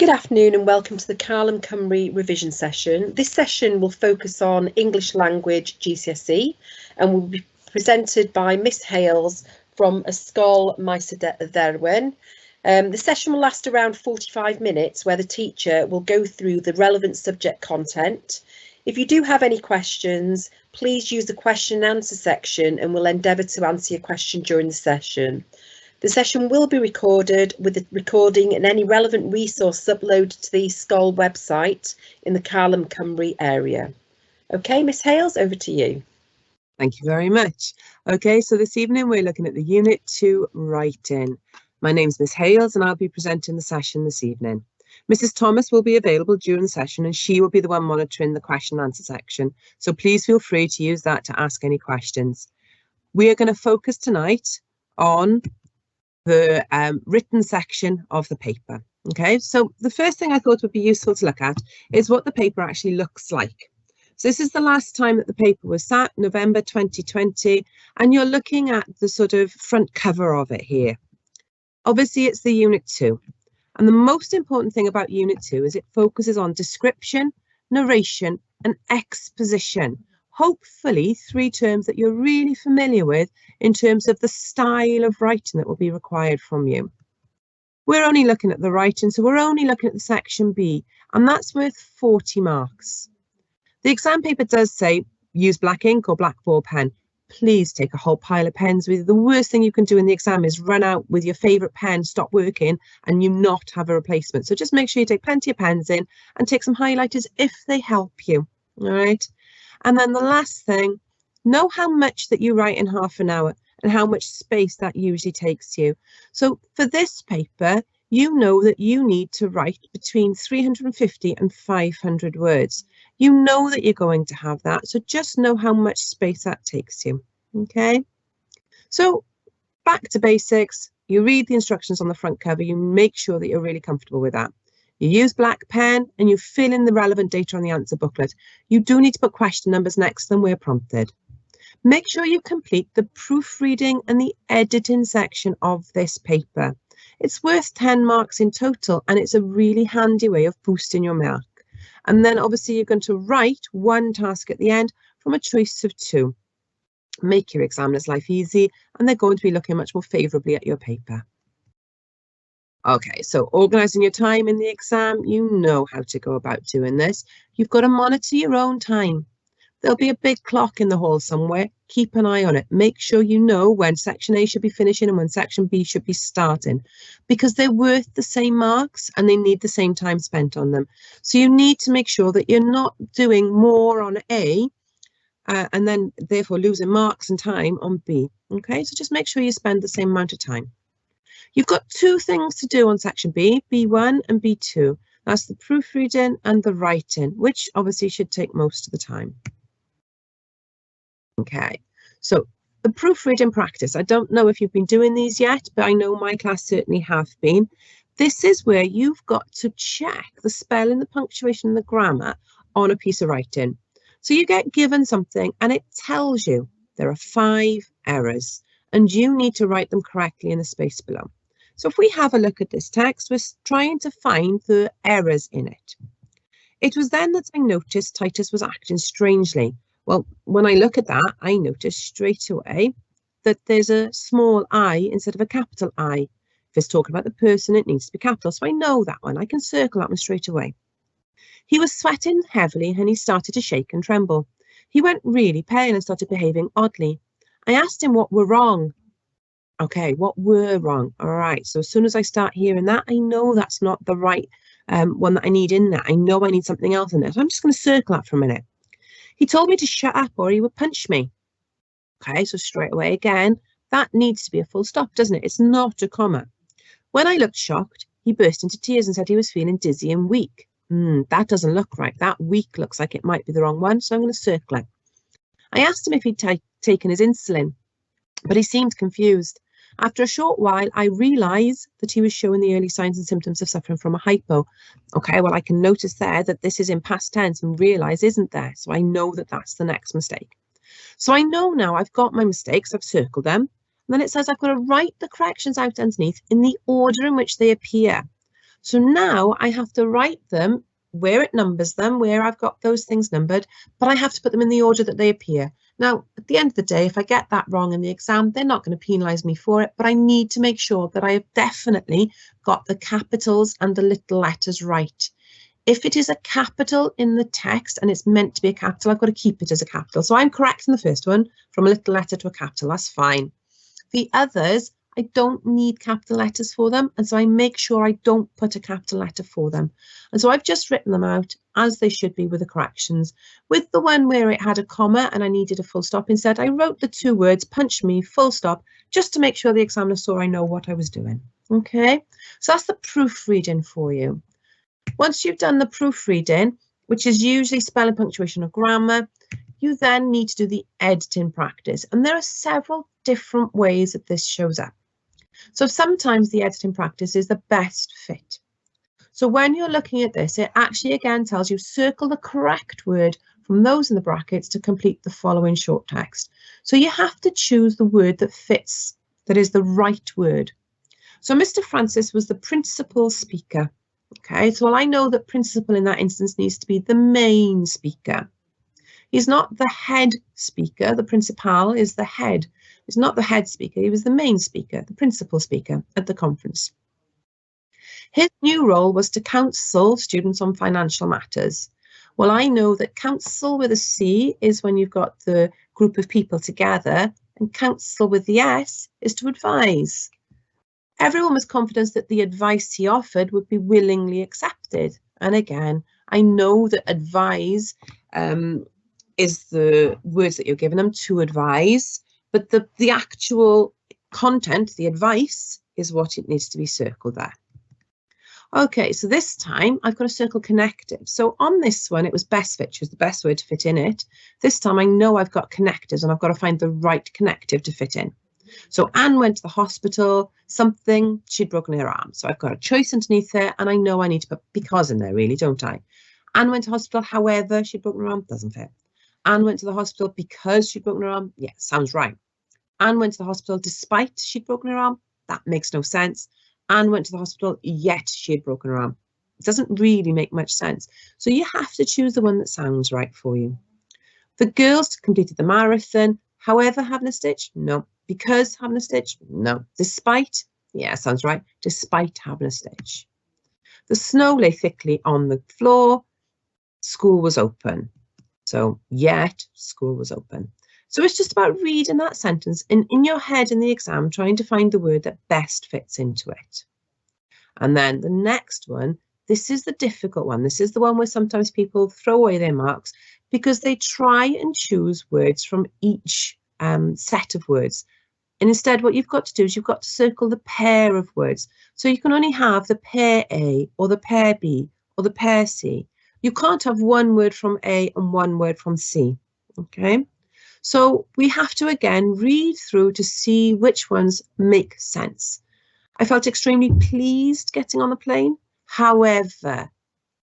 Good afternoon and welcome to the Carlum Cymru revision session. This session will focus on English language GCSE and will be presented by Miss Hales from e-sgol Maes y Dderwen. The session will last around 45 minutes where the teacher will go through the relevant subject content. If you do have any questions, please use the question and answer section and we'll endeavour to answer your question during the session. The session will be recorded with the recording and any relevant resource uploaded to the e-sgol website in the Carlum Cymru area. Okay, Miss Hales, over to you. Thank you very much. Okay, so this evening we're looking at the Unit 2 writing. My name's Miss Hales and I'll be presenting the session this evening. Mrs. Thomas will be available during the session and she will be the one monitoring the question and answer section. So please feel free to use that to ask any questions. We are going to focus tonight on the written section of the paper. Okay, so the first thing I thought would be useful to look at is what the paper actually looks like. So this is the last time that the paper was sat, November 2020, and you're looking at the sort of front cover of it here. Obviously it's the Unit 2, and the most important thing about Unit 2 is it focuses on description, narration and exposition. Hopefully 3 terms that you're really familiar with in terms of the style of writing that will be required from you. We're only looking at the writing, so we're only looking at the section B, and that's worth 40 marks. The exam paper does say use black ink or black ball pen. Please take a whole pile of pens with you. The worst thing you can do in the exam is run out with your favourite pen, stop working, and you not have a replacement. So just make sure you take plenty of pens in and take some highlighters if they help you. All right. And then the last thing, know how much that you write in half an hour and how much space that usually takes you. So for this paper, you know that you need to write between 350 and 500 words. You know that you're going to have that, so just know how much space that takes you. Okay, so back to basics. You read the instructions on the front cover, you make sure that you're really comfortable with that. You use black pen and you fill in the relevant data on the answer booklet. You do need to put question numbers next to them where prompted. Make sure you complete the proofreading and the editing section of this paper. It's worth 10 marks in total and it's a really handy way of boosting your mark. And then obviously you're going to write 1 task at the end from a choice of 2. Make your examiner's life easy and they're going to be looking much more favourably at your paper. Okay, so organising your time in the exam, you know how to go about doing this. You've got to monitor your own time. There'll be a big clock in the hall somewhere. Keep an eye on it. Make sure you know when section A should be finishing and when section B should be starting, because they're worth the same marks and they need the same time spent on them. So you need to make sure that you're not doing more on A and then therefore losing marks and time on B. Okay, so just make sure you spend the same amount of time. You've got 2 things to do on section B, B1 and B2. That's the proofreading and the writing, which obviously should take most of the time. Okay, so the proofreading practice. I don't know if you've been doing these yet, but I know my class certainly have been. This is where you've got to check the spelling, the punctuation and the grammar on a piece of writing. So you get given something and it tells you there are 5 errors and you need to write them correctly in the space below. So if we have a look at this text, we're trying to find the errors in it. It was then that I noticed Titus was acting strangely. Well, when I look at that, I notice straight away that there's a small I instead of a capital I. If it's talking about the person, it needs to be capital. So I know that one. I can circle that one straight away. He was sweating heavily and he started to shake and tremble. He went really pale and started behaving oddly. I asked him what were wrong. Okay, what were wrong? All right, so as soon as I start hearing that, I know that's not the right one that I need in there. I know I need something else in there. So I'm just going to circle that for a minute. He told me to shut up or he would punch me. Okay, so straight away again, that needs to be a full stop, doesn't it? It's not a comma. When I looked shocked, he burst into tears and said he was feeling dizzy and weak. That doesn't look right. That weak looks like it might be the wrong one, so I'm going to circle it. I asked him if he'd taken his insulin, but he seemed confused. After a short while, I realised that he was showing the early signs and symptoms of suffering from a hypo. Okay, well, I can notice there that this is in past tense and realise isn't there. So I know that that's the next mistake. So I know now I've got my mistakes. I've circled them. And then it says I've got to write the corrections out underneath in the order in which they appear. So now I have to write them where it numbers them, where I've got those things numbered, but I have to put them in the order that they appear. Now, at the end of the day, if I get that wrong in the exam, they're not going to penalise me for it, but I need to make sure that I have definitely got the capitals and the little letters right. If it is a capital in the text and it's meant to be a capital, I've got to keep it as a capital. So I'm correct in the first one, from a little letter to a capital, that's fine. The others, I don't need capital letters for them, and so I make sure I don't put a capital letter for them. And so I've just written them out as they should be with the corrections. With the one where it had a comma and I needed a full stop instead, I wrote the 2 words, punch me, full stop, just to make sure the examiner saw I know what I was doing. Okay, so that's the proofreading for you. Once you've done the proofreading, which is usually spelling, punctuation or grammar, you then need to do the editing practice. And there are several different ways that this shows up. So sometimes the editing practice is the best fit. So when you're looking at this, it actually again tells you circle the correct word from those in the brackets to complete the following short text. So you have to choose the word that fits, that is the right word. So Mr. Francis was the principal speaker. Okay, so well, I know that principal in that instance needs to be the main speaker. He's not the head speaker. The principal is the head. He's not the head speaker. He was the main speaker, the principal speaker at the conference. His new role was to counsel students on financial matters. Well, I know that counsel with a C is when you've got the group of people together, and counsel with the S is to advise. Everyone was confident that the advice he offered would be willingly accepted. And again, I know that advise is the words that you're giving them, to advise, but the actual content, the advice, is what it needs to be circled there. Okay, so this time I've got to circle connectives. So on this one, it was best fit, which was the best word to fit in it. This time I know I've got connectives and I've got to find the right connective to fit in. So Anne went to the hospital, something, she'd broken her arm. So I've got a choice underneath there, and I know I need to put because in there, really, don't I? Anne went to hospital, however, she'd broken her arm, doesn't fit. Anne went to the hospital because she'd broken her arm, yeah, sounds right. Anne went to the hospital despite she'd broken her arm, that makes no sense. Anne went to the hospital, yet she had broken her arm. It doesn't really make much sense. So you have to choose the one that sounds right for you. The girls completed the marathon, however, having a stitch, no. Because having a stitch, no. Despite, yeah, sounds right, despite having a stitch. The snow lay thickly on the floor, school was open. So, yet, school was open. So it's just about reading that sentence and in your head in the exam, trying to find the word that best fits into it. And then the next one, this is the difficult one. This is the one where sometimes people throw away their marks because they try and choose words from each set of words. And instead, what you've got to do is you've got to circle the pair of words. So you can only have the pair A or the pair B or the pair C. You can't have one word from A and one word from C. Okay, so we have to again read through to see which ones make sense. I felt extremely pleased getting on the plane. However,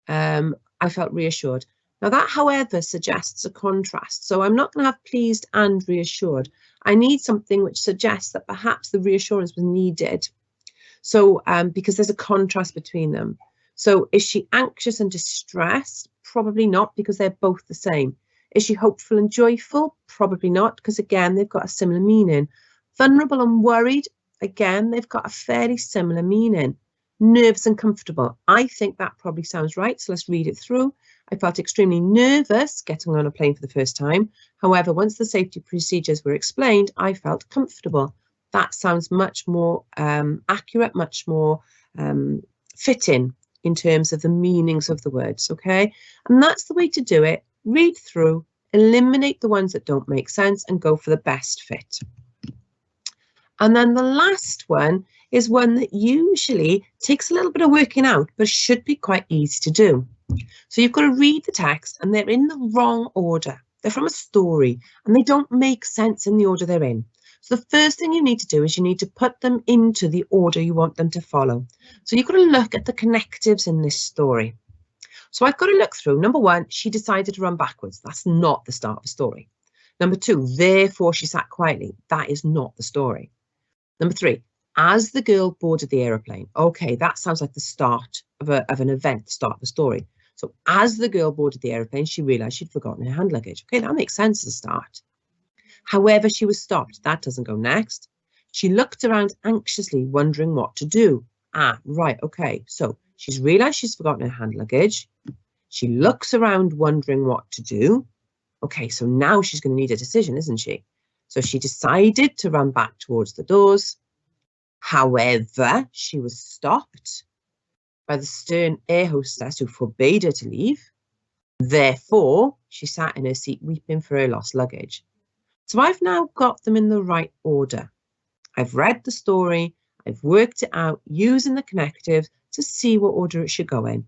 I felt reassured. Now that, however, suggests a contrast. So I'm not going to have pleased and reassured. I need something which suggests that perhaps the reassurance was needed. So because there's a contrast between them. So is she anxious and distressed? Probably not, because they're both the same. Is she hopeful and joyful? Probably not, because again, they've got a similar meaning. Vulnerable and worried? Again, they've got a fairly similar meaning. Nervous and comfortable? I think that probably sounds right, so let's read it through. I felt extremely nervous getting on a plane for the first time. However, once the safety procedures were explained, I felt comfortable. That sounds much more accurate, much more fitting in terms of the meanings of the words, okay? And that's the way to do it. Read through, eliminate the ones that don't make sense and go for the best fit. And then the last one is one that usually takes a little bit of working out, but should be quite easy to do. So you've got to read the text and they're in the wrong order. They're from a story and they don't make sense in the order they're in. So the first thing you need to do is you need to put them into the order you want them to follow. So you've got to look at the connectives in this story. So I've got to look through. Number one, she decided to run backwards. That's not the start of a story. Number two, therefore she sat quietly. That is not the story. Number three, as the girl boarded the aeroplane. Okay, that sounds like the start of an event, start of the story. So as the girl boarded the aeroplane, she realised she'd forgotten her hand luggage. Okay, that makes sense as a start. However, she was stopped. That doesn't go next. She looked around anxiously, wondering what to do. Ah, right, okay. So she's realised she's forgotten her hand luggage. She looks around, wondering what to do. Okay, so now she's going to need a decision, isn't she? So she decided to run back towards the doors. However, she was stopped by the stern air hostess who forbade her to leave. Therefore, she sat in her seat weeping for her lost luggage. So I've now got them in the right order. I've read the story, I've worked it out using the connectives to see what order it should go in.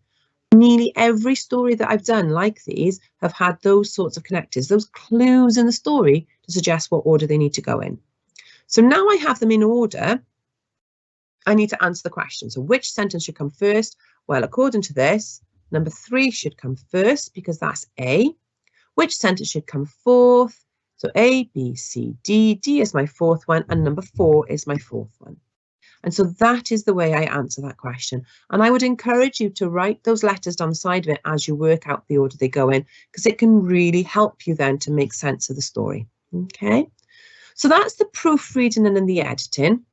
Nearly every story that I've done like these have had those sorts of connectives, those clues in the story to suggest what order they need to go in. So now I have them in order, I need to answer the question. So which sentence should come first? Well, according to this, number 3 should come first because that's A. Which sentence should come fourth? So A, B, C, D. D is my fourth one and number 4 is my fourth one. And so that is the way I answer that question. And I would encourage you to write those letters down the side of it as you work out the order they go in, because it can really help you then to make sense of the story. Okay, so that's the proofreading and then the editing.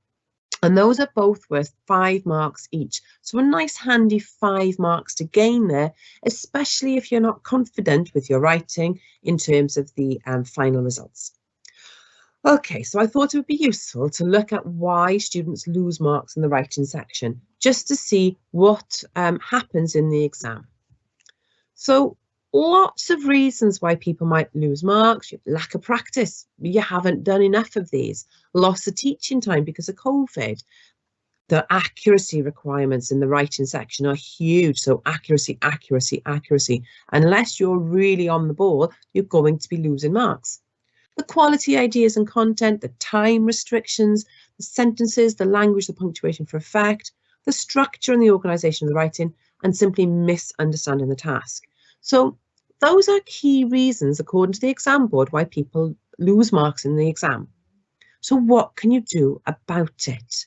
And those are both worth 5 marks each. So a nice handy 5 marks to gain there, especially if you're not confident with your writing in terms of the final results. Okay, so I thought it would be useful to look at why students lose marks in the writing section, just to see what happens in the exam. So lots of reasons why people might lose marks. Lack of practice, you haven't done enough of these. Loss of teaching time because of COVID. The accuracy requirements in the writing section are huge. So accuracy, accuracy, accuracy. Unless you're really on the ball, you're going to be losing marks. The quality, ideas and content, the time restrictions, the sentences, the language, the punctuation for effect, the structure and the organisation of the writing, and simply misunderstanding the task. So those are key reasons, according to the exam board, why people lose marks in the exam. So what can you do about it?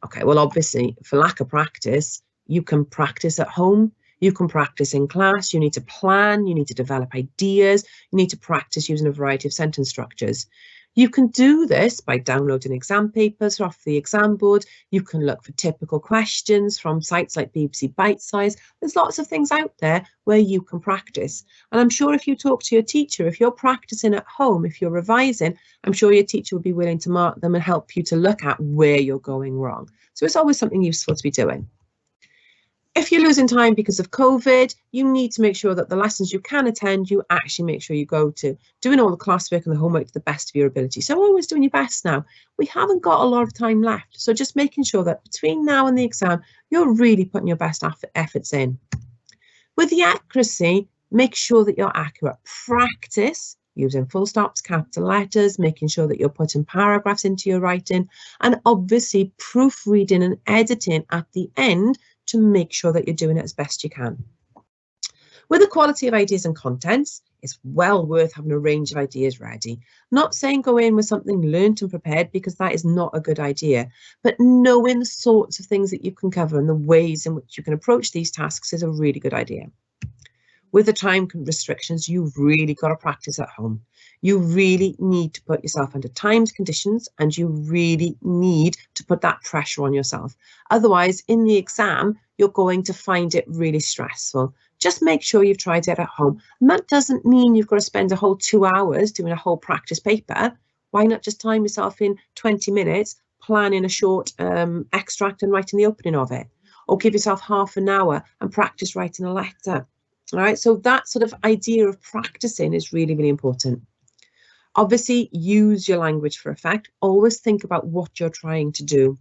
Okay, well, obviously, for lack of practice, you can practice at home. You can practice in class, you need to plan, you need to develop ideas, you need to practice using a variety of sentence structures. You can do this by downloading exam papers off the exam board. You can look for typical questions from sites like BBC Bitesize. There's lots of things out there where you can practice. And I'm sure if you talk to your teacher, if you're practicing at home, if you're revising, I'm sure your teacher will be willing to mark them and help you to look at where you're going wrong. So it's always something useful to be doing. If you're losing time because of COVID, you need to make sure that the lessons you can attend, you actually make sure you go to, doing all the classwork and the homework to the best of your ability. So always doing your best now. We haven't got a lot of time left. So just making sure that between now and the exam, you're really putting your best efforts in. With the accuracy, make sure that you're accurate. Practice using full stops, capital letters, making sure that you're putting paragraphs into your writing, and obviously proofreading and editing at the end to make sure that you're doing it as best you can. With the quality of ideas and contents, it's well worth having a range of ideas ready. Not saying go in with something learnt and prepared, because that is not a good idea, but knowing the sorts of things that you can cover and the ways in which you can approach these tasks is a really good idea. With the time restrictions, you've really got to practice at home. You really need to put yourself under timed conditions, and you really need to put that pressure on yourself. Otherwise, in the exam, you're going to find it really stressful. Just make sure you've tried it at home. And that doesn't mean you've got to spend a whole 2 hours doing a whole practice paper. Why not just time yourself in 20 minutes, planning a short extract and writing the opening of it? Or give yourself half an hour and practice writing a letter. All right, so that sort of idea of practicing is really, really important. Obviously, use your language for effect. Always think about what you're trying to do.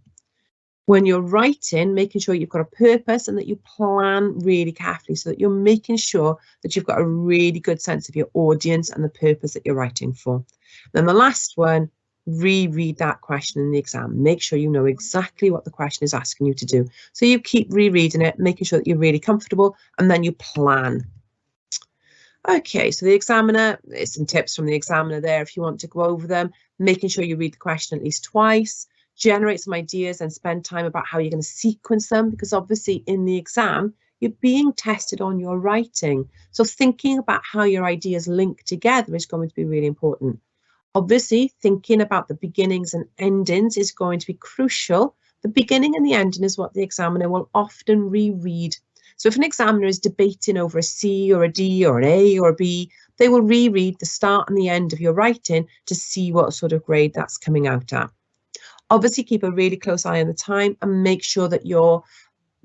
When you're writing, making sure you've got a purpose and that you plan really carefully so that you're making sure that you've got a really good sense of your audience and the purpose that you're writing for. Then the last one, reread that question in the exam. Make sure you know exactly what the question is asking you to do. So you keep rereading it, making sure that you're really comfortable, and then you plan. Okay, so the examiner, there's some tips from the examiner there if you want to go over them. Making sure you read the question at least twice. generate some ideas and spend time about how you're going to sequence them, because obviously in the exam, you're being tested on your writing. So thinking about how your ideas link together is going to be really important. Obviously, thinking about the beginnings and endings is going to be crucial. The beginning and the ending is what the examiner will often reread. So if an examiner is debating over a C or a D or an A or a B, they will reread the start and the end of your writing to see what sort of grade that's coming out at. Obviously, keep a really close eye on the time and make sure that you're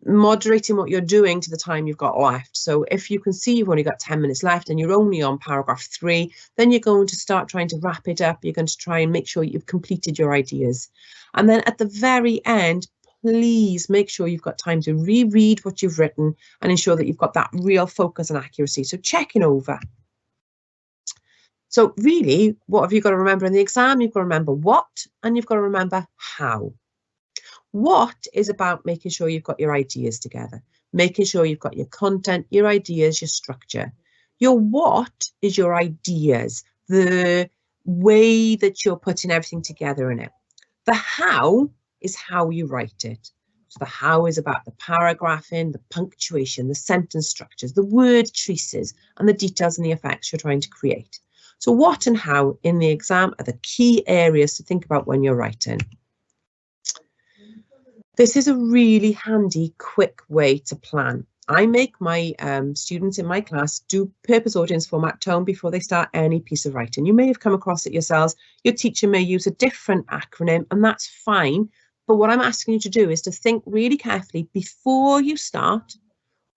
moderating what you're doing to the time you've got left. So if you can see you've only got 10 minutes left and you're only on paragraph 3, then you're going to start trying to wrap it up. You're going to try and make sure you've completed your ideas. And then at the very end, please make sure you've got time to reread what you've written and ensure that you've got that real focus and accuracy. So checking over. So really, what have you got to remember in the exam? You've got to remember what, and you've got to remember how. What is about making sure you've got your ideas together, making sure you've got your content, your ideas, your structure. Your what is your ideas, the way that you're putting everything together in it. The how is how you write it. So the how is about the paragraphing, the punctuation, the sentence structures, the word choices, and the details and the effects you're trying to create. So what and how in the exam are the key areas to think about when you're writing. This is a really handy, quick way to plan. I make my students in my class do purpose, audience, format, tone before they start any piece of writing. You may have come across it yourselves. Your teacher may use a different acronym, and that's fine. But what I'm asking you to do is to think really carefully before you start.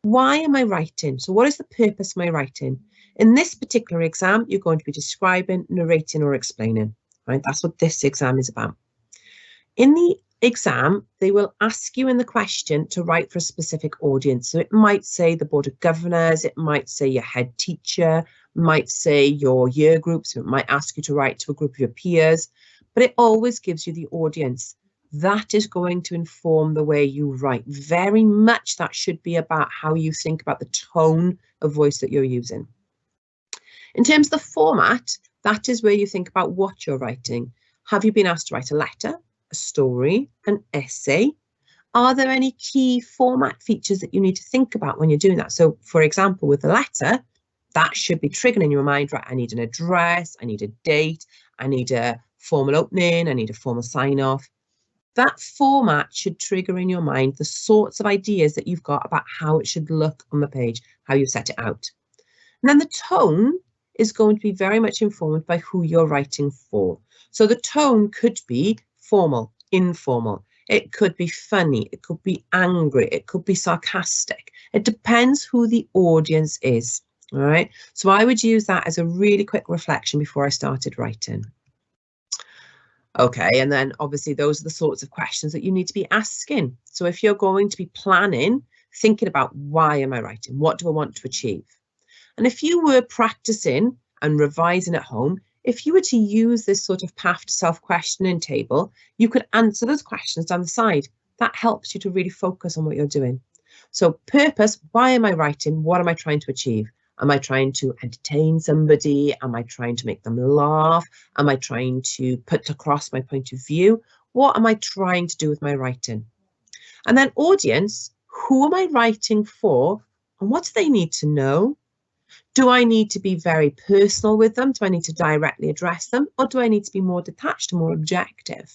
Why am I writing? So what is the purpose of my writing? In this particular exam, you're going to be describing, narrating, or explaining. Right? That's what this exam is about. In the exam, they will ask you in the question to write for a specific audience. So it might say the Board of Governors, it might say your head teacher, might say your year groups, it might ask you to write to a group of your peers, but it always gives you the audience. That is going to inform the way you write. Very much that should be about how you think about the tone of voice that you're using. In terms of the format, that is where you think about what you're writing. Have you been asked to write a letter, a story, an essay? Are there any key format features that you need to think about when you're doing that? So, for example, with the letter, that should be triggering in your mind, right? I need an address, I need a date, I need a formal opening, I need a formal sign-off. That format should trigger in your mind the sorts of ideas that you've got about how it should look on the page, how you set it out. And then the tone is going to be very much informed by who you're writing for. So the tone could be formal, informal. It could be funny, it could be angry, it could be sarcastic. It depends who the audience is, all right? So I would use that as a really quick reflection before I started writing. Okay, and then obviously those are the sorts of questions that you need to be asking. So if you're going to be planning, thinking about why am I writing? What do I want to achieve? And if you were practicing and revising at home, if you were to use this sort of path to self-questioning table, you could answer those questions down the side. That helps you to really focus on what you're doing. So purpose, why am I writing? What am I trying to achieve? Am I trying to entertain somebody? Am I trying to make them laugh? Am I trying to put across my point of view? What am I trying to do with my writing? And then audience, who am I writing for? And what do they need to know? Do I need to be very personal with them? Do I need to directly address them? Or do I need to be more detached and more objective?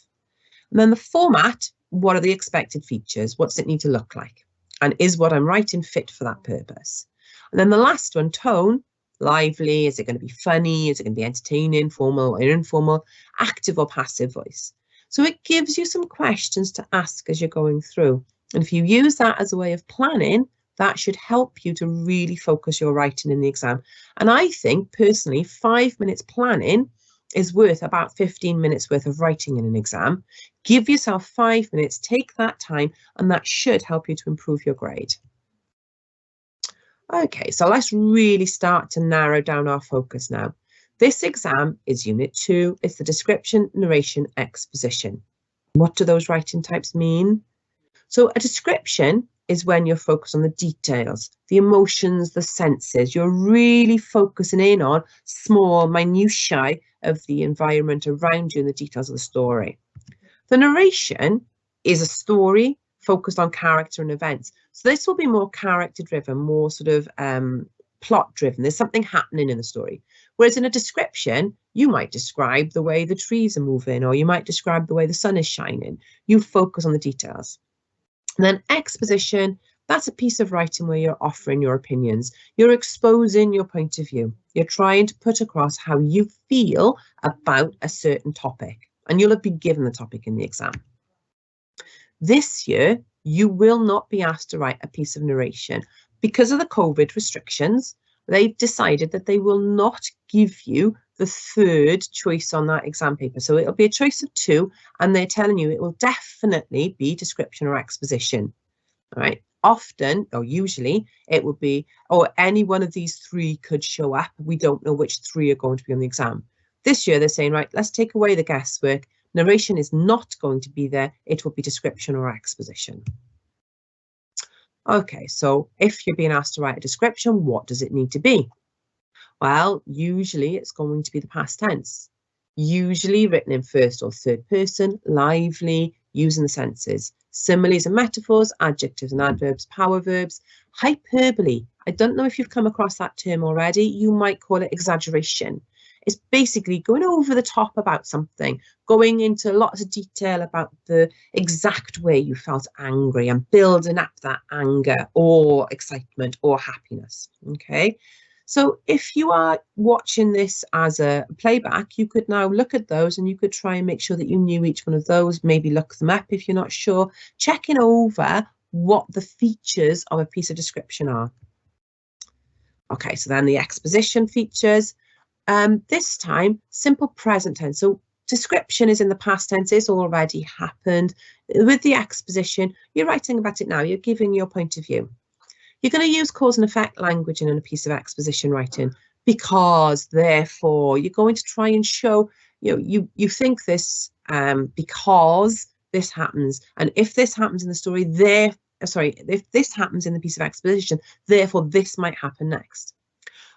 And then the format, what are the expected features? What does it need to look like? And is what I'm writing fit for that purpose? And then the last one, tone, lively, is it going to be funny? Is it going to be entertaining, formal or informal, active or passive voice? So it gives you some questions to ask as you're going through. And if you use that as a way of planning, that should help you to really focus your writing in the exam. And I think personally, 5 minutes planning is worth about 15 minutes worth of writing in an exam. Give yourself 5 minutes, take that time, and that should help you to improve your grade. Okay, so let's really start to narrow down our focus now. This exam is Unit 2. It's the description, narration, exposition. What do those writing types mean? So a description is when you're focused on the details, the emotions, the senses. You're really focusing in on small minutiae of the environment around you and the details of the story. The narration is a story focused on character and events. So this will be more character driven, more sort of plot driven. There's something happening in the story. Whereas in a description, you might describe the way the trees are moving, or you might describe the way the sun is shining. You focus on the details. And then exposition, that's a piece of writing where you're offering your opinions. You're exposing your point of view. You're trying to put across how you feel about a certain topic, and you'll have been given the topic in the exam. This year, you will not be asked to write a piece of narration. Because of the COVID restrictions, they've decided that they will not give you the third choice on that exam paper. So it'll be a choice of 2, and they're telling you it will definitely be description or exposition. All right. Often, or usually, it would be, oh, any one of these 3 could show up. We don't know which 3 are going to be on the exam. This year, they're saying, right, let's take away the guesswork. Narration is not going to be there. It will be description or exposition. Okay, so if you're being asked to write a description, what does it need to be? Well, usually it's going to be the past tense, usually written in first or third person, lively, using the senses, similes and metaphors, adjectives and adverbs, power verbs, hyperbole. I don't know if you've come across that term already. You might call it exaggeration. It's basically going over the top about something, going into lots of detail about the exact way you felt angry and building up that anger or excitement or happiness. Okay, so if you are watching this as a playback, you could now look at those and you could try and make sure that you knew each one of those, maybe look them up if you're not sure, checking over what the features of a piece of description are. Okay, so then the exposition features. This time, simple present tense. So description is in the past tense, it's already happened. With the exposition, you're writing about it now, you're giving your point of view. You're going to use cause and effect language in a piece of exposition writing. Because, therefore, you're going to try and show, you think this because this happens. And if this happens in the story, if this happens in the piece of exposition, therefore this might happen next.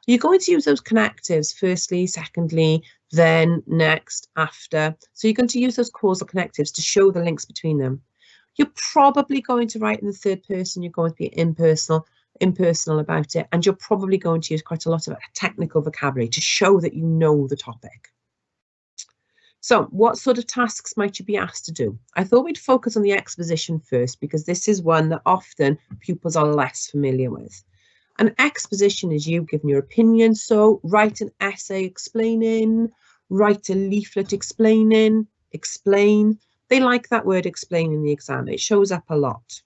You're going to use those connectives, firstly, secondly, then, next, after. So you're going to use those causal connectives to show the links between them. You're probably going to write in the third person. You're going to be impersonal about it. And you're probably going to use quite a lot of technical vocabulary to show that you know the topic. So what sort of tasks might you be asked to do? I thought we'd focus on the exposition first, because this is one that often pupils are less familiar with. An exposition is you giving your opinion. So write an essay explaining, write a leaflet explaining, explain. They like that word explain in the exam. It shows up a lot.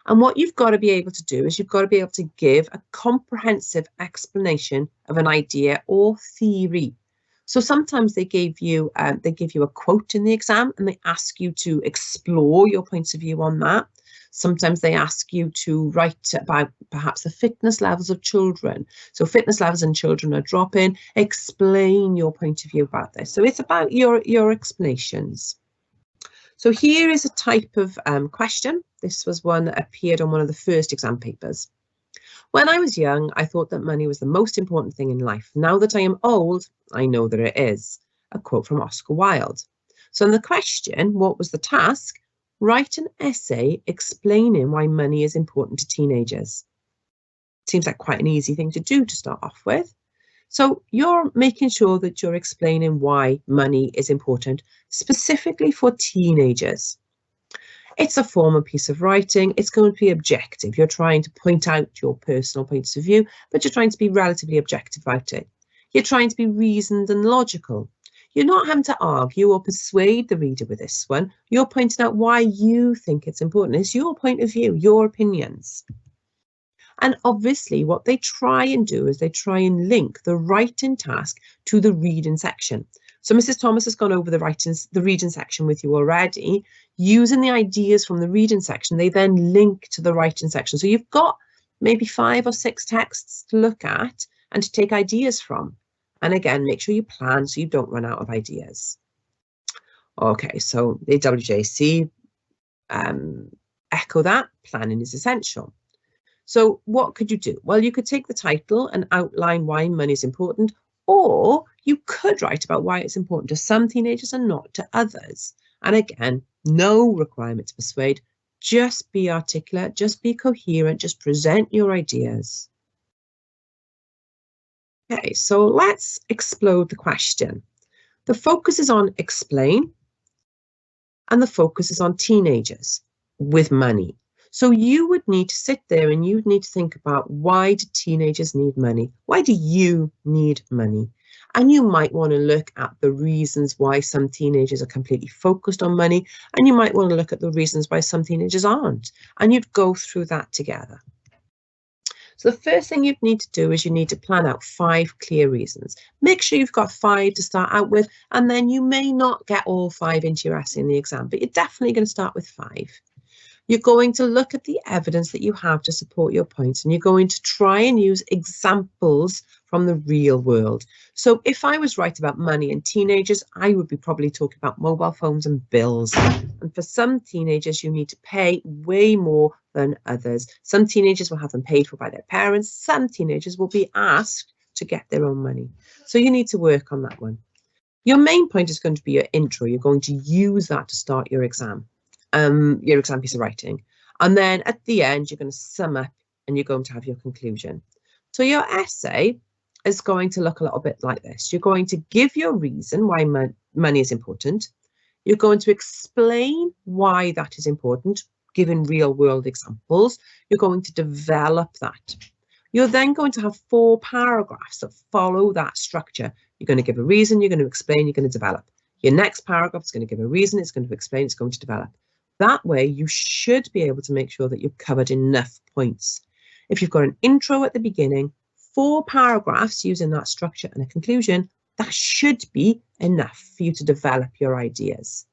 And what you've got to be able to do is you've got to be able to give a comprehensive explanation of an idea or theory. So sometimes they give you a quote in the exam and they ask you to explore your points of view on that. Sometimes they ask you to write about perhaps the fitness levels of children. So fitness levels in children are dropping. Explain your point of view about this. So it's about your explanations. So here is a type of question. This was one that appeared on one of the first exam papers. When I was young, I thought that money was the most important thing in life. Now that I am old, I know that it is. A quote from Oscar Wilde. So in the question, what was the task? Write an essay explaining why money is important to teenagers. Seems like quite an easy thing to do to start off with. So you're making sure that you're explaining why money is important, specifically for teenagers. It's a formal piece of writing. It's going to be objective. You're trying to point out your personal points of view, but you're trying to be relatively objective about it. You're trying to be reasoned and logical. You're not having to argue or persuade the reader with this one. You're pointing out why you think it's important. It's your point of view, your opinions. And obviously what they try and do is they try and link the writing task to the reading section. So Mrs. Thomas has gone over the reading section with you already. Using the ideas from the reading section, they then link to the writing section. So you've got maybe 5 or 6 texts to look at and to take ideas from. And again, make sure you plan so you don't run out of ideas. Okay, so the WJC echo that. Planning is essential. So what could you do? Well, you could take the title and outline why money is important, or you could write about why it's important to some teenagers and not to others. And again, no requirement to persuade, just be articulate, just be coherent, just present your ideas. Okay, so let's explode the question. The focus is on explain, and the focus is on teenagers with money. So you would need to sit there and you'd need to think about, why do teenagers need money? Why do you need money? And you might want to look at the reasons why some teenagers are completely focused on money, and you might want to look at the reasons why some teenagers aren't. And you'd go through that together. So the first thing you'd need to do is you need to plan out 5 clear reasons. Make sure you've got 5 to start out with, and then you may not get all 5 into your essay in the exam, but you're definitely going to start with 5. You're going to look at the evidence that you have to support your points, and you're going to try and use examples from the real world. So if I was right about money and teenagers, I would be probably talking about mobile phones and bills. And for some teenagers, you need to pay way more than others. Some teenagers will have them paid for by their parents. Some teenagers will be asked to get their own money. So you need to work on that one. Your main point is going to be your intro. You're going to use that to start your exam piece of writing. And then at the end, you're going to sum up and you're going to have your conclusion. So your essay is going to look a little bit like this. You're going to give your reason why money is important. You're going to explain why that is important, given real world examples. You're going to develop that. You're then going to have 4 paragraphs that follow that structure. You're going to give a reason, you're going to explain, you're going to develop. Your next paragraph is going to give a reason, it's going to explain, it's going to develop. That way, you should be able to make sure that you've covered enough points. If you've got an intro at the beginning, 4 paragraphs using that structure and a conclusion, that should be enough for you to develop your ideas.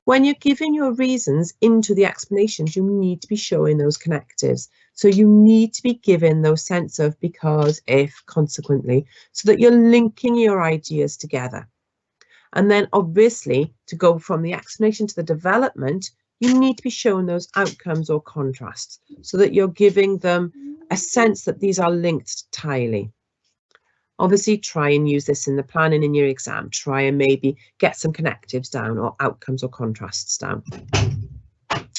When you're giving your reasons into the explanations, you need to be showing those connectives. So you need to be given those sense of because, if, consequently, so that you're linking your ideas together. And then obviously, to go from the explanation to the development, you need to be showing those outcomes or contrasts so that you're giving them a sense that these are linked tightly. Obviously, try and use this in the planning in your exam. Try and maybe get some connectives down or outcomes or contrasts down.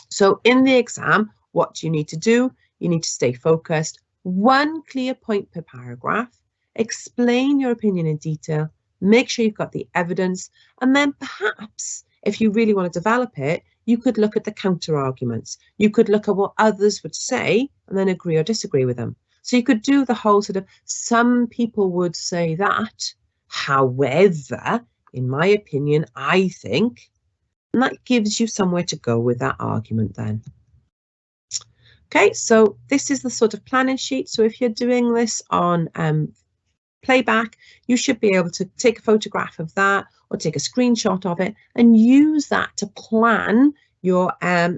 So in the exam, what do you need to do? You need to stay focused. 1 clear point per paragraph. Explain your opinion in detail. Make sure you've got the evidence, and then perhaps if you really want to develop it, you could look at the counter arguments. You could look at what others would say and then agree or disagree with them. So you could do the whole sort of, some people would say that, however, in my opinion, I think, and that gives you somewhere to go with that argument then. Okay, so this is the sort of planning sheet. So if you're doing this on playback, you should be able to take a photograph of that or take a screenshot of it and use that to plan your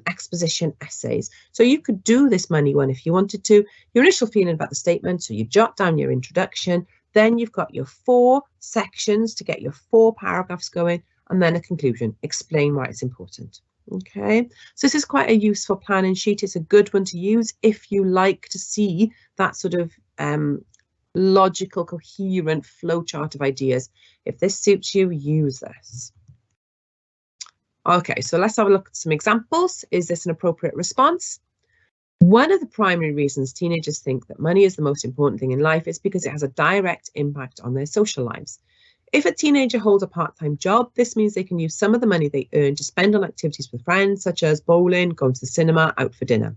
exposition essays. So you could do this money one if you wanted to. Your initial feeling about the statement, so you jot down your introduction, then you've got your 4 sections to get your 4 paragraphs going, and then a conclusion. Explain why it's important. Okay, so this is quite a useful planning sheet. It's a good one to use if you like to see that sort of logical, coherent flowchart of ideas. If this suits you, use this. Okay, so let's have a look at some examples. Is this an appropriate response? One of the primary reasons teenagers think that money is the most important thing in life is because it has a direct impact on their social lives. If a teenager holds a part-time job, this means they can use some of the money they earn to spend on activities with friends, such as bowling, going to the cinema, out for dinner.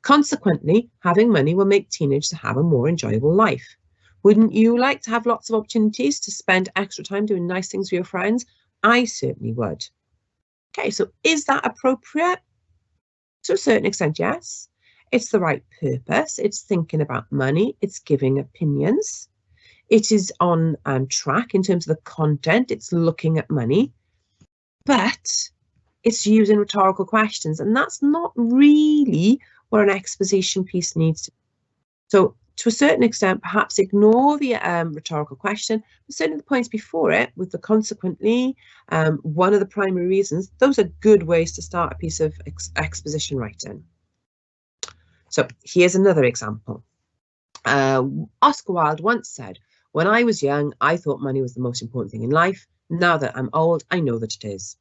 Consequently, having money will make teenagers have a more enjoyable life. Wouldn't you like to have lots of opportunities to spend extra time doing nice things with your friends? I certainly would. Okay, so is that appropriate? To a certain extent, yes. It's the right purpose. It's thinking about money. It's giving opinions. It is on track in terms of the content. It's looking at money. But it's using rhetorical questions. And that's not really what an exposition piece needs to be. So to a certain extent, perhaps ignore the rhetorical question, but certainly the points before it with the consequently, one of the primary reasons, those are good ways to start a piece of exposition writing. So here's another example. Oscar Wilde once said, "When I was young, I thought money was the most important thing in life. Now that I'm old, I know that it is."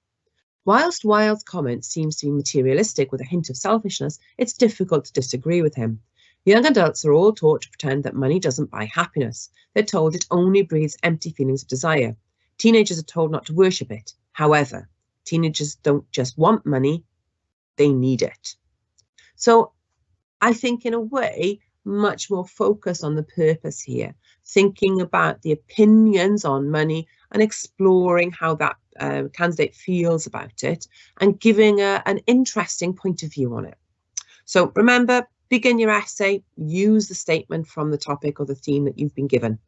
Whilst Wilde's comment seems to be materialistic with a hint of selfishness, it's difficult to disagree with him. Young adults are all taught to pretend that money doesn't buy happiness. They're told it only breeds empty feelings of desire. Teenagers are told not to worship it. However, teenagers don't just want money, they need it. So I think in a way, much more focus on the purpose here, thinking about the opinions on money and exploring how that candidate feels about it and giving an interesting point of view on it. So remember, begin your essay, use the statement from the topic or the theme that you've been given.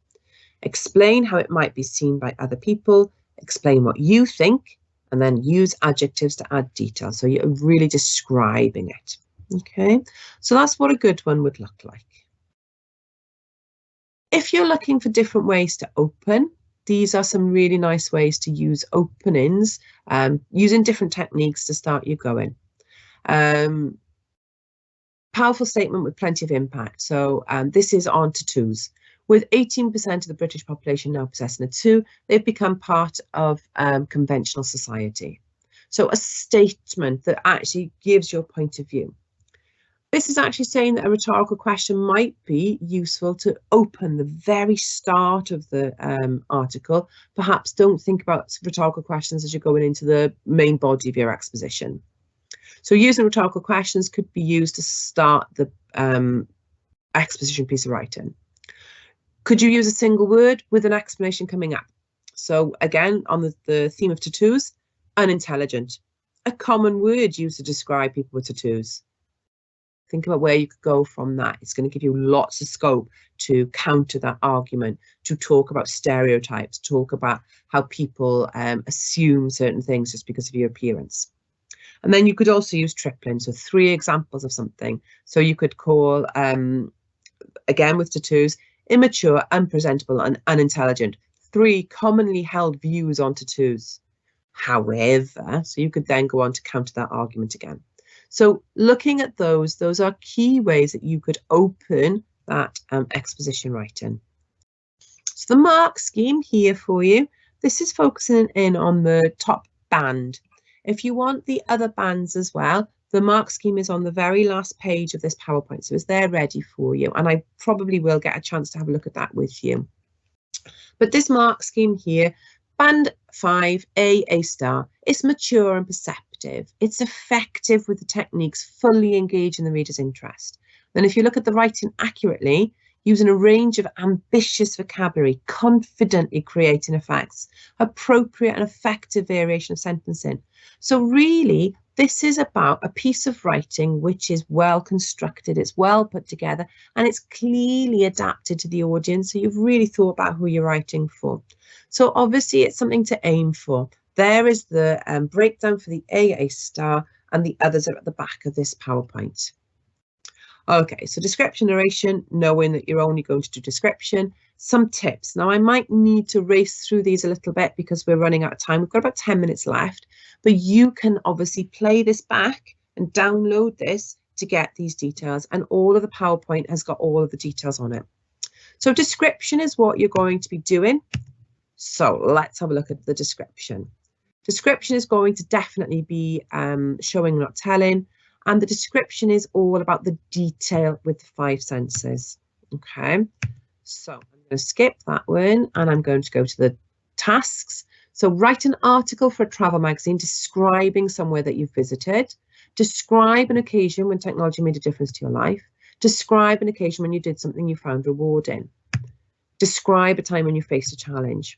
Explain how it might be seen by other people, explain what you think, and then use adjectives to add detail. So you're really describing it. Okay, so that's what a good one would look like. If you're looking for different ways to open, these are some really nice ways to use openings, using different techniques to start you going. Powerful statement with plenty of impact. So this is on tattoos. With 18% of the British population now possessing a tattoo, they've become part of conventional society. So a statement that actually gives your point of view. This is actually saying that a rhetorical question might be useful to open the very start of the article. Perhaps don't think about rhetorical questions as you're going into the main body of your exposition. So using rhetorical questions could be used to start the exposition piece of writing. Could you use a single word with an explanation coming up? So again, on the theme of tattoos, unintelligent. A common word used to describe people with tattoos. Think about where you could go from that. It's going to give you lots of scope to counter that argument, to talk about stereotypes, talk about how people assume certain things just because of your appearance. And then you could also use tripling, so 3 examples of something. So you could call, again with tattoos, immature, unpresentable, and unintelligent. 3 commonly held views on tattoos. However, so you could then go on to counter that argument again. So looking at those are key ways that you could open that exposition writing. So the mark scheme here for you, this is focusing in on the top band. If you want the other bands as well, the mark scheme is on the very last page of this PowerPoint, so it's there ready for you, and I probably will get a chance to have a look at that with you. But this mark scheme here, band 5, A star, it's mature and perceptive. It's effective with the techniques fully engaging the reader's interest. Then if you look at the writing accurately, using a range of ambitious vocabulary, confidently creating effects, appropriate and effective variation of sentencing. So really, this is about a piece of writing which is well constructed, it's well put together, and it's clearly adapted to the audience. So you've really thought about who you're writing for. So obviously it's something to aim for. There is the breakdown for the A star, and the others are at the back of this PowerPoint. Okay, so description, narration, knowing that you're only going to do description. Some tips. Now, I might need to race through these a little bit because we're running out of time. We've got about 10 minutes left, but you can obviously play this back and download this to get these details, and all of the PowerPoint has got all of the details on it. So description is what you're going to be doing. So let's have a look at the description. Description is going to definitely be showing, not telling. And the description is all about the detail with the 5 senses. Okay, so I'm going to skip that one and I'm going to go to the tasks. So write an article for a travel magazine describing somewhere that you've visited. Describe an occasion when technology made a difference to your life. Describe an occasion when you did something you found rewarding. Describe a time when you faced a challenge.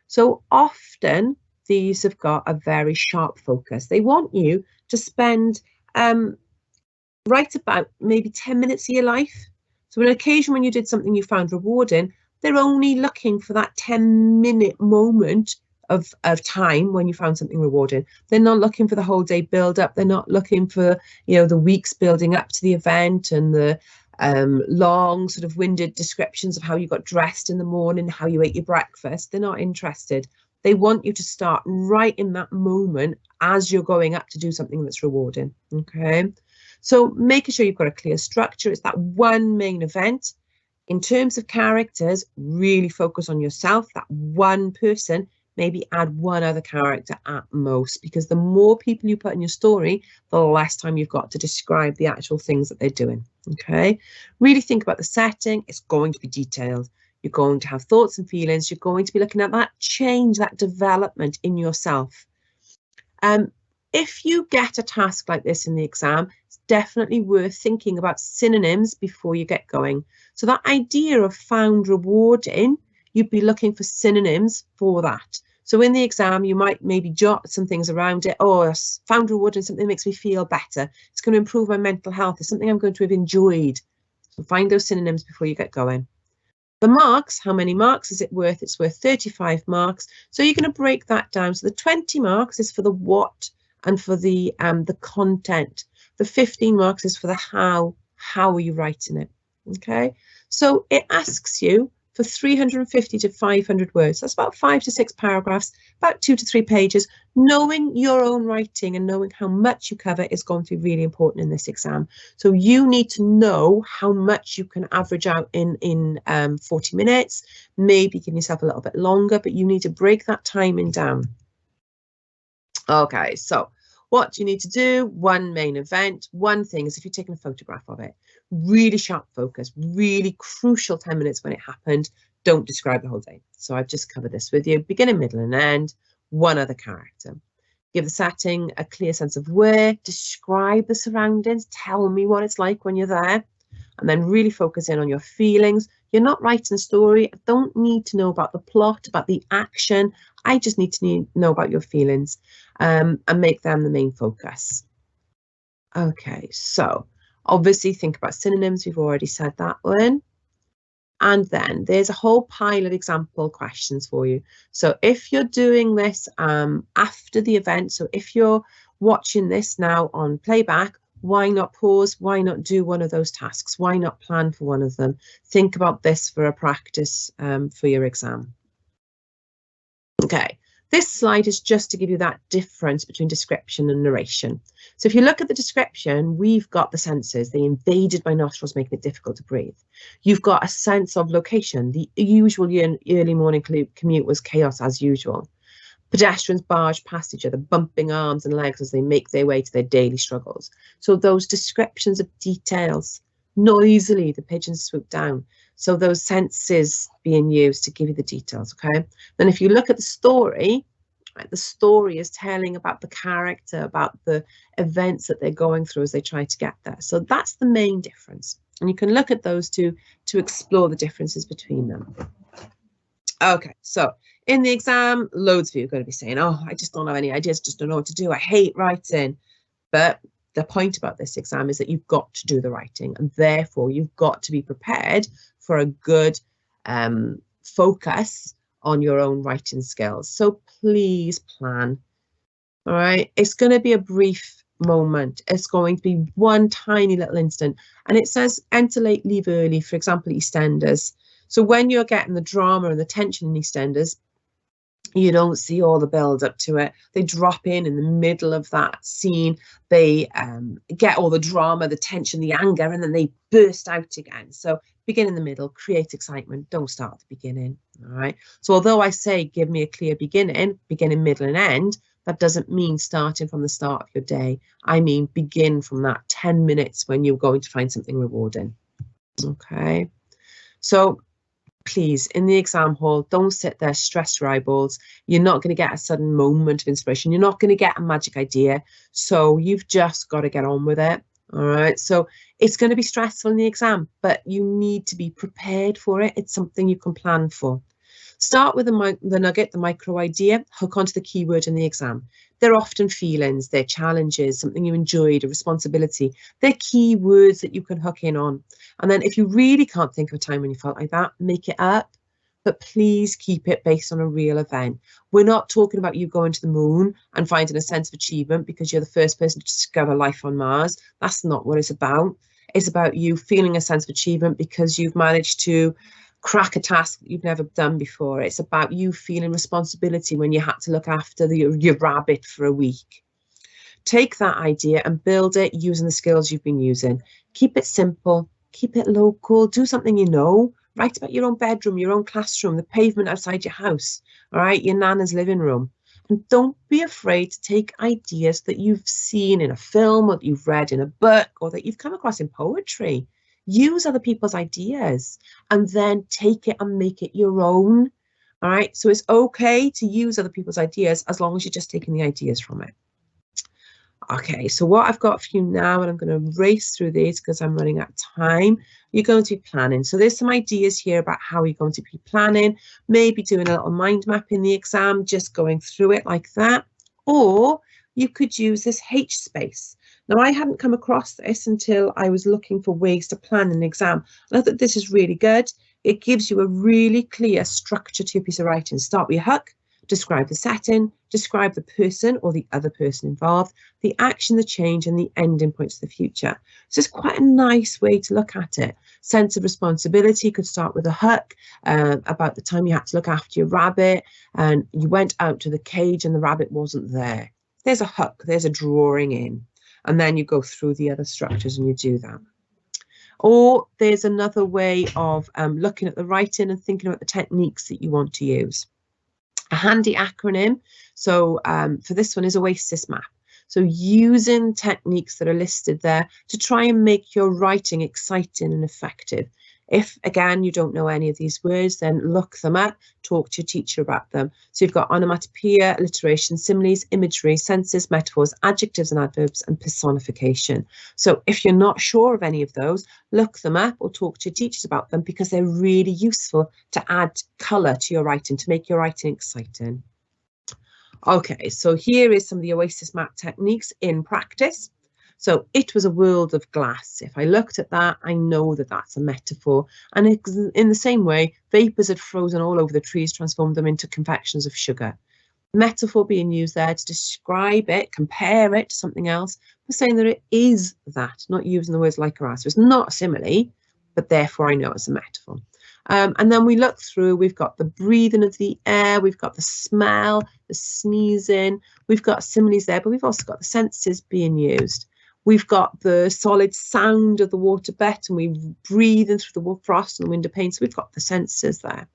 So often these have got a very sharp focus. They want you to spend write about maybe 10 minutes of your life. So an occasion when you did something you found rewarding, they're only looking for that 10-minute moment of time when you found something rewarding. They're not looking for the whole day build up. They're not looking for, you know, the weeks building up to the event and the long sort of winded descriptions of how you got dressed in the morning, how you ate your breakfast. They're not interested. They want you to start right in that moment as you're going up to do something that's rewarding. Okay, so making sure you've got a clear structure. It's that one main event. In terms of characters, really focus on yourself, that one person. maybe add one other character at most, because the more people you put in your story, the less time you've got to describe the actual things that they're doing. Okay, really think about the setting. It's going to be detailed. You're going to have thoughts and feelings. You're going to be looking at that change, that development in yourself. If you get a task like this in the exam, it's definitely worth thinking about synonyms before you get going. So that idea of found rewarding, you'd be looking for synonyms for that. So in the exam, you might maybe jot some things around it. Oh, found rewarding, something that makes me feel better. It's going to improve my mental health. It's something I'm going to have enjoyed. So find those synonyms before you get going. The marks, how many marks is it worth? It's worth 35 marks. So you're going to break that down. So the 20 marks is for the what and for the content. The 15 marks is for the how. How are you writing it? Okay, so it asks you for 350 to 500 words. That's about 5 to 6 paragraphs, about 2 to 3 pages. Knowing your own writing and knowing how much you cover is going to be really important in this exam. So you need to know how much you can average out in 40 minutes, maybe give yourself a little bit longer, but you need to break that timing down. Okay, so what do you need to do? One main event. One thing is if you're taking a photograph of it, really sharp focus, really crucial 10 minutes when it happened. Don't describe the whole day. So I've just covered this with you. Beginning, middle and end. One other character. Give the setting a clear sense of where. Describe the surroundings. Tell me what it's like when you're there. And then really focus in on your feelings. You're not writing a story. I don't need to know about the plot, about the action. I just need to know about your feelings and make them the main focus. Okay, so obviously think about synonyms. We've already said that one. And then there's a whole pile of example questions for you. So if you're doing this after the event, so if you're watching this now on playback, why not pause? Why not do one of those tasks? Why not plan for one of them? Think about this for a practice for your exam. Okay, this slide is just to give you that difference between description and narration. So if you look at the description, we've got the senses. They invaded my nostrils, making it difficult to breathe. You've got a sense of location. The usual early morning commute was chaos as usual. Pedestrians barge past each other, bumping arms and legs as they make their way to their daily struggles. So those descriptions of details, noisily the pigeons swoop down. So those senses being used to give you the details, okay? Then if you look at the story, right, the story is telling about the character, about the events that they're going through as they try to get there. So that's the main difference. And you can look at those two to explore the differences between them. Okay, so in the exam, loads of you are going to be saying, oh, I just don't have any ideas, just don't know what to do. I hate writing. But the point about this exam is that you've got to do the writing, and therefore you've got to be prepared for a good focus on your own writing skills. So please plan. All right, it's going to be a brief moment. It's going to be one tiny little instant, and it says enter late, leave early, for example, EastEnders. So when you're getting the drama and the tension in EastEnders, you don't see all the build up to it. They drop in the middle of that scene. They get all the drama, the tension, the anger, and then they burst out again. So begin in the middle, create excitement. Don't start at the beginning. All right. So although I say give me a clear beginning, middle and end, that doesn't mean starting from the start of your day. I mean begin from that 10 minutes when you're going to find something rewarding. Okay. So please, in the exam hall, don't sit there, stress your eyeballs. You're not going to get a sudden moment of inspiration. You're not going to get a magic idea. So you've just got to get on with it. All right. So it's going to be stressful in the exam, but you need to be prepared for it. It's something you can plan for. Start with the nugget, the micro idea, hook onto the keyword in the exam. They're often feelings, they're challenges, something you enjoyed, a responsibility. They're key words that you can hook in on. And then if you really can't think of a time when you felt like that, make it up. But please keep it based on a real event. We're not talking about you going to the moon and finding a sense of achievement because you're the first person to discover life on Mars. That's not what it's about. It's about you feeling a sense of achievement because you've managed to crack a task that you've never done before. It's about you feeling responsibility when you had to look after your rabbit for a week. Take that idea and build it using the skills you've been using. Keep it simple, keep it local, do something you know. Write about your own bedroom, your own classroom, the pavement outside your house, all right, your nana's living room. And don't be afraid to take ideas that you've seen in a film or that you've read in a book or that you've come across in poetry. Use other people's ideas and then take it and make it your own. All right, so it's okay to use other people's ideas as long as you're just taking the ideas from it. Okay, so what I've got for you now, and I'm going to race through these because I'm running out of time, you're going to be planning. So there's some ideas here about how you're going to be planning, maybe doing a little mind map in the exam, just going through it like that. Or you could use this H space. Now, I hadn't come across this until I was looking for ways to plan an exam. And I thought this is really good. It gives you a really clear structure to your piece of writing. Start with your hook, describe the setting, describe the person or the other person involved, the action, the change, and the ending points to the future. So it's quite a nice way to look at it. Sense of responsibility could start with a hook about the time you had to look after your rabbit and you went out to the cage and the rabbit wasn't there. There's a hook, there's a drawing in, and then you go through the other structures and you do that. Or there's another way of looking at the writing and thinking about the techniques that you want to use. A handy acronym, so for this one is Oasis Map. So using techniques that are listed there to try and make your writing exciting and effective. If, again, you don't know any of these words, then look them up, talk to your teacher about them. So you've got onomatopoeia, alliteration, similes, imagery, senses, metaphors, adjectives and adverbs, and personification. So if you're not sure of any of those, look them up or talk to your teachers about them because they're really useful to add colour to your writing, to make your writing exciting. Okay, so here is some of the Oasis Map techniques in practice. So it was a world of glass. If I looked at that, I know that that's a metaphor. And in the same way, vapors had frozen all over the trees, transformed them into confections of sugar. Metaphor being used there to describe it, compare it to something else, but saying that it is that, not using the words like or as. So it's not a simile, but therefore I know it's a metaphor. And then we look through, we've got the breathing of the air, we've got the smell, the sneezing, we've got similes there, but we've also got the senses being used. We've got the solid sound of the water bet and we're breathing through the frost and the window pane. So we've got the senses there.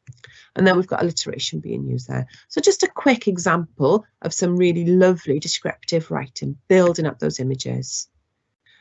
And then we've got alliteration being used there. So just a quick example of some really lovely descriptive writing, building up those images.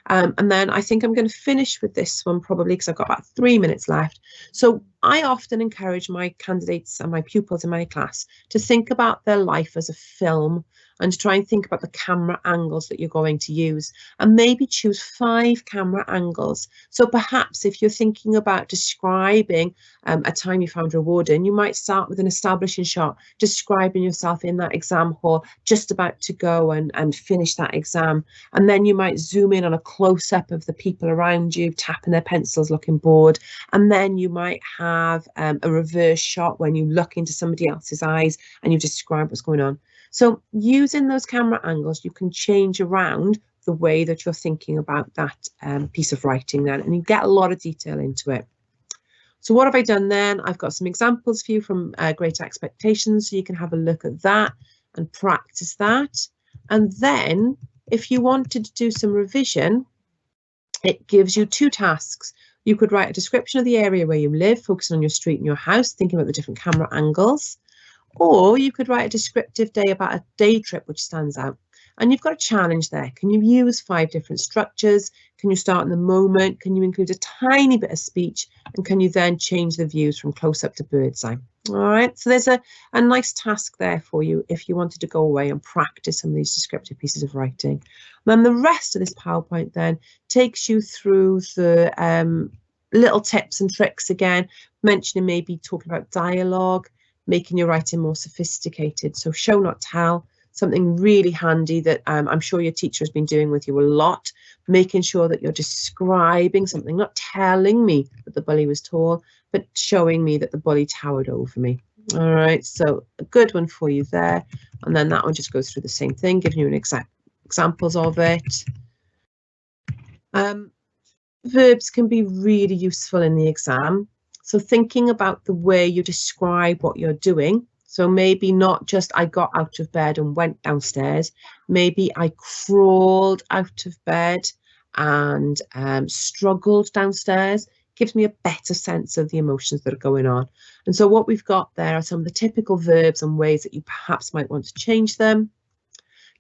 And then I think I'm going to finish with this one probably because I've got about 3 minutes left. So I often encourage my candidates and my pupils in my class to think about their life as a film and to try and think about the camera angles that you're going to use and maybe choose 5 camera angles. So perhaps if you're thinking about describing a time you found rewarding, you might start with an establishing shot, describing yourself in that exam hall, just about to go and finish that exam. And then you might zoom in on a close-up of the people around you, tapping their pencils, looking bored. And then you might have a reverse shot when you look into somebody else's eyes and you describe what's going on. So using those camera angles, you can change around the way that you're thinking about that piece of writing then, and you get a lot of detail into it. So what have I done then? I've got some examples for you from Great Expectations, so you can have a look at that and practice that. And then if you wanted to do some revision, it gives you 2 tasks. You could write a description of the area where you live, focusing on your street and your house, thinking about the different camera angles. Or you could write a descriptive day about a day trip which stands out. And you've got a challenge there. Can you use 5 different structures? Can you start in the moment? Can you include a tiny bit of speech? And can you then change the views from close up to bird's eye? All right, so there's a nice task there for you if you wanted to go away and practice some of these descriptive pieces of writing. And then the rest of this PowerPoint then takes you through the little tips and tricks again, mentioning maybe talking about dialogue, making your writing more sophisticated. So show, not tell, something really handy that I'm sure your teacher has been doing with you a lot, making sure that you're describing something, not telling me that the bully was tall, but showing me that the bully towered over me. All right, so a good one for you there. And then that one just goes through the same thing, giving you an examples of it. Verbs can be really useful in the exam. So thinking about the way you describe what you're doing. So maybe not just I got out of bed and went downstairs. Maybe I crawled out of bed and struggled downstairs. gives me a better sense of the emotions that are going on. And so what we've got there are some of the typical verbs and ways that you perhaps might want to change them.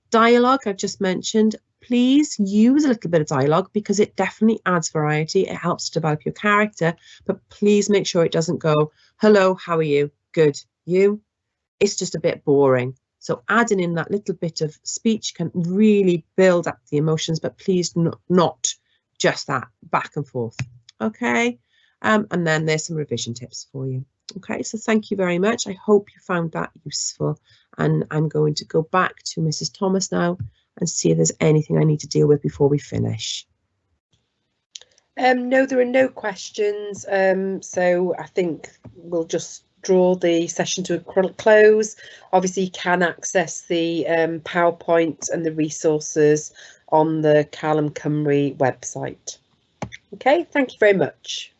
Dialogue, I've just mentioned. Please use a little bit of dialogue because it definitely adds variety. It helps to develop your character, but please make sure it doesn't go, hello, how are you? Good. You? It's just a bit boring. So adding in that little bit of speech can really build up the emotions, but please not just that back and forth. Okay. And then there's some revision tips for you. Okay, so thank you very much. I hope you found that useful. And I'm going to go back to Mrs. Thomas now and see if there's anything I need to deal with before we finish. No, there are no questions. So I think we'll just draw the session to a close. Obviously, you can access the PowerPoint and the resources on the Callum Cymru website. Okay, thank you very much.